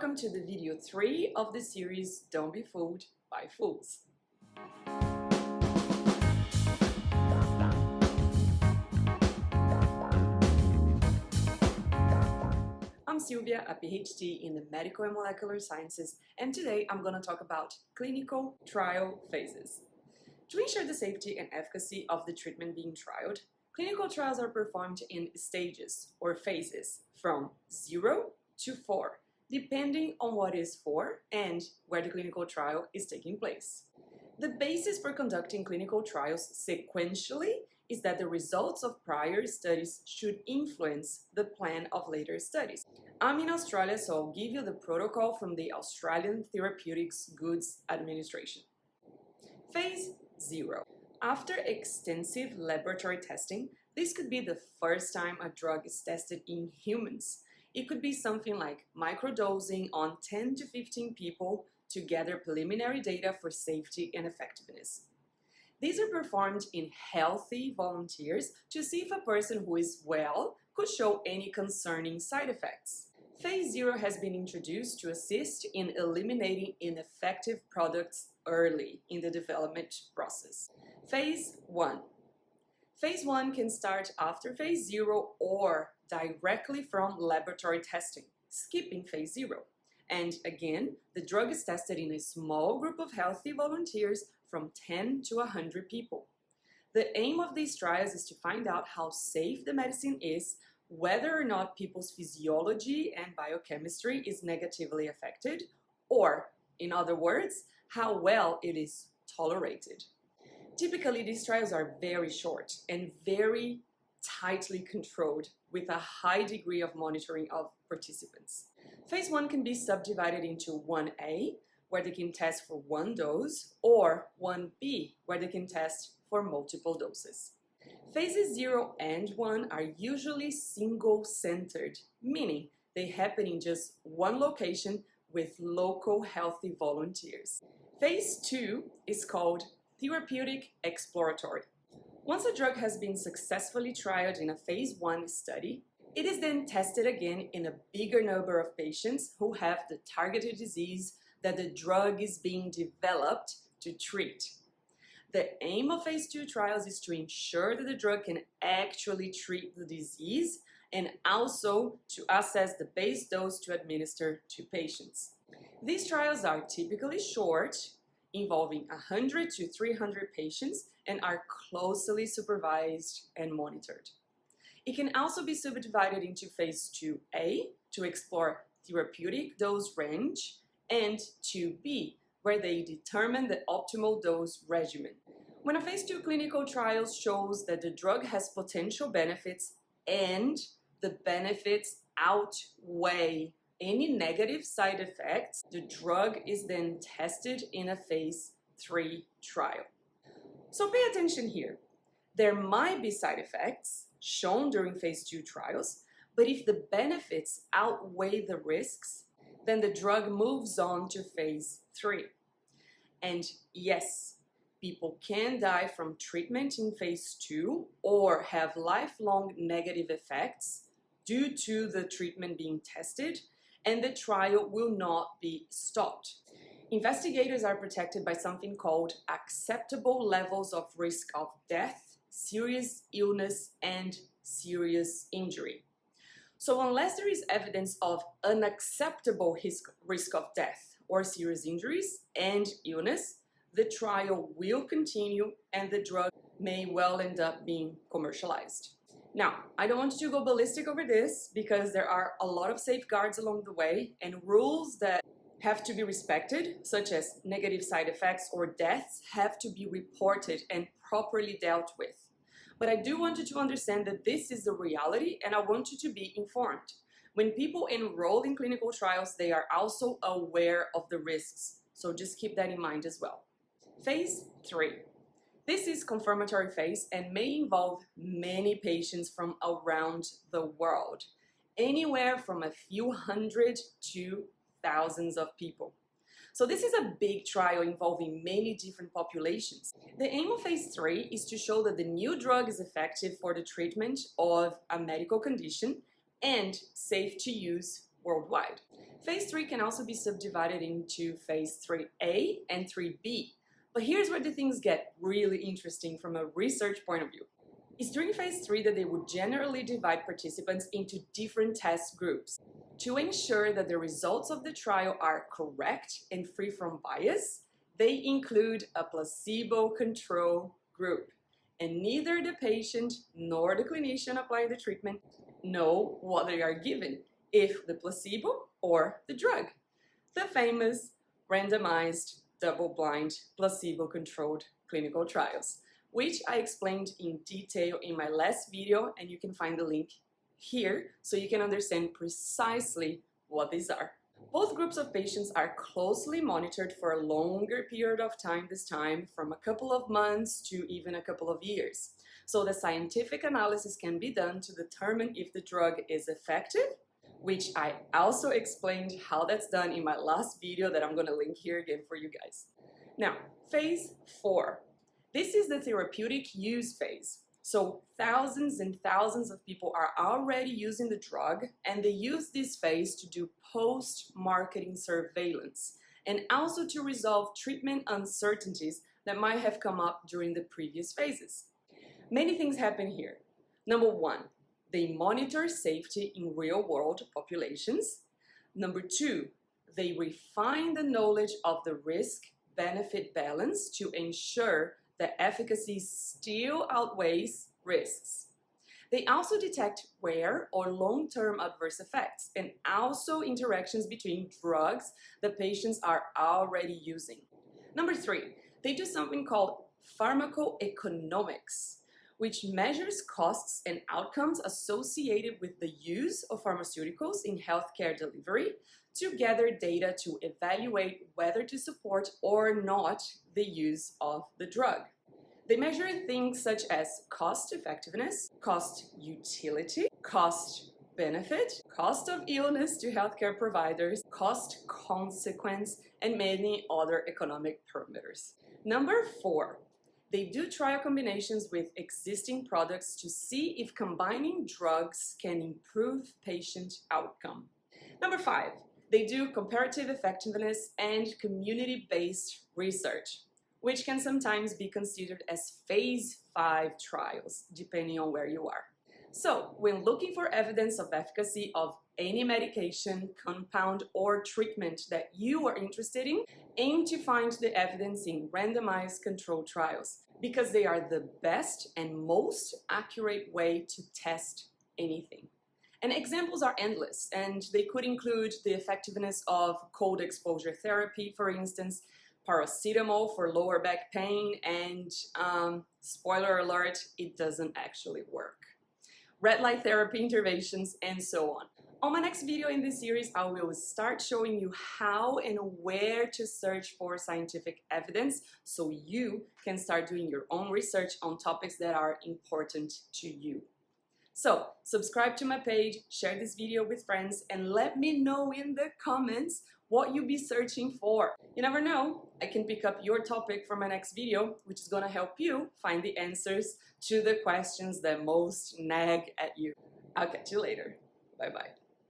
Welcome to the video 3 of the series Don't Be Fooled by Fools. I'm Sylvia, a PhD in the Medical and Molecular Sciences, and today I'm going to talk about clinical trial phases. To ensure the safety and efficacy of the treatment being trialed, clinical trials are performed in stages or phases from 0 to 4, depending on what is for and where the clinical trial is taking place. The basis for conducting clinical trials sequentially is that the results of prior studies should influence the plan of later studies. I'm in Australia, so I'll give you the protocol from the Australian Therapeutics Goods Administration. Phase 0. After extensive laboratory testing, this could be the first time a drug is tested in humans. It could be something like microdosing on 10 to 15 people to gather preliminary data for safety and effectiveness. These are performed in healthy volunteers to see if a person who is well could show any concerning side effects. Phase 0 has been introduced to assist in eliminating ineffective products early in the development process. Phase 1. Phase 1 can start after Phase 0 or directly from laboratory testing, skipping Phase 0. And again, the drug is tested in a small group of healthy volunteers from 10 to 100 people. The aim of these trials is to find out how safe the medicine is, whether or not people's physiology and biochemistry is negatively affected, or, in other words, how well it is tolerated. Typically, these trials are very short and very tightly controlled with a high degree of monitoring of participants. Phase 1 can be subdivided into 1A, where they can test for one dose, or 1B, where they can test for multiple doses. Phases 0 and 1 are usually single-centered, meaning they happen in just one location with local healthy volunteers. Phase 2 is called therapeutic exploratory. Once a drug has been successfully trialed in a Phase 1 study, it is then tested again in a bigger number of patients who have the targeted disease that the drug is being developed to treat. The aim of Phase 2 trials is to ensure that the drug can actually treat the disease and also to assess the base dose to administer to patients. These trials are typically short, involving 100 to 300 patients, and are closely supervised and monitored. It can also be subdivided into Phase 2A to explore therapeutic dose range and 2B, where they determine the optimal dose regimen. When a Phase 2 clinical trial shows that the drug has potential benefits and the benefits outweigh any negative side effects, the drug is then tested in a Phase 3 trial. So pay attention here. There might be side effects shown during Phase 2 trials, but if the benefits outweigh the risks, then the drug moves on to Phase 3. And yes, people can die from treatment in Phase 2 or have lifelong negative effects due to the treatment being tested, and the trial will not be stopped. Investigators are protected by something called acceptable levels of risk of death, serious illness, and serious injury. So unless there is evidence of unacceptable risk of death or serious injuries and illness, the trial will continue and the drug may well end up being commercialized. Now, I don't want you to go ballistic over this because there are a lot of safeguards along the way and rules that have to be respected, such as negative side effects or deaths have to be reported and properly dealt with. But I do want you to understand that this is the reality and I want you to be informed. When people enroll in clinical trials, they are also aware of the risks. So just keep that in mind as well. Phase 3. This is confirmatory phase and may involve many patients from around the world, anywhere from a few hundred to thousands of people. So this is a big trial involving many different populations. The aim of Phase 3 is to show that the new drug is effective for the treatment of a medical condition and safe to use worldwide. Phase 3 can also be subdivided into Phase 3A and 3B. But here's where the things get really interesting from a research point of view. It's during Phase 3 that they would generally divide participants into different test groups. To ensure that the results of the trial are correct and free from bias, they include a placebo control group. And neither the patient nor the clinician applying the treatment know what they are given, if the placebo or the drug. The famous randomized, double-blind, placebo-controlled clinical trials, which I explained in detail in my last video, and you can find the link here so you can understand precisely what these are. Both groups of patients are closely monitored for a longer period of time this time, from a couple of months to even a couple of years. So the scientific analysis can be done to determine if the drug is effective, which I also explained how that's done in my last video that I'm going to link here again for you guys. Now, Phase 4. This is the therapeutic use phase. So thousands and thousands of people are already using the drug, and they use this phase to do post-marketing surveillance and also to resolve treatment uncertainties that might have come up during the previous phases. Many things happen here. Number 1, they monitor safety in real-world populations. Number 2, they refine the knowledge of the risk-benefit balance to ensure that efficacy still outweighs risks. They also detect rare or long-term adverse effects and also interactions between drugs that patients are already using. Number 3, they do something called pharmacoeconomics, which measures costs and outcomes associated with the use of pharmaceuticals in healthcare delivery to gather data to evaluate whether to support or not the use of the drug. They measure things such as cost effectiveness, cost utility, cost benefit, cost of illness to healthcare providers, cost consequence, and many other economic parameters. Number 4, they do trial combinations with existing products to see if combining drugs can improve patient outcome. Number 5, they do comparative effectiveness and community-based research, which can sometimes be considered as Phase 5 trials, depending on where you are. So, when looking for evidence of efficacy of any medication, compound, or treatment that you are interested in, aim to find the evidence in randomized controlled trials, because they are the best and most accurate way to test anything. And examples are endless, and they could include the effectiveness of cold exposure therapy, for instance, paracetamol for lower back pain, and spoiler alert, it doesn't actually work. Red light therapy interventions, and so on. On my next video in this series, I will start showing you how and where to search for scientific evidence so you can start doing your own research on topics that are important to you. So, subscribe to my page, share this video with friends, and let me know in the comments what you'll be searching for. You never know, I can pick up your topic for my next video, which is gonna help you find the answers to the questions that most nag at you. I'll catch you later. Bye-bye.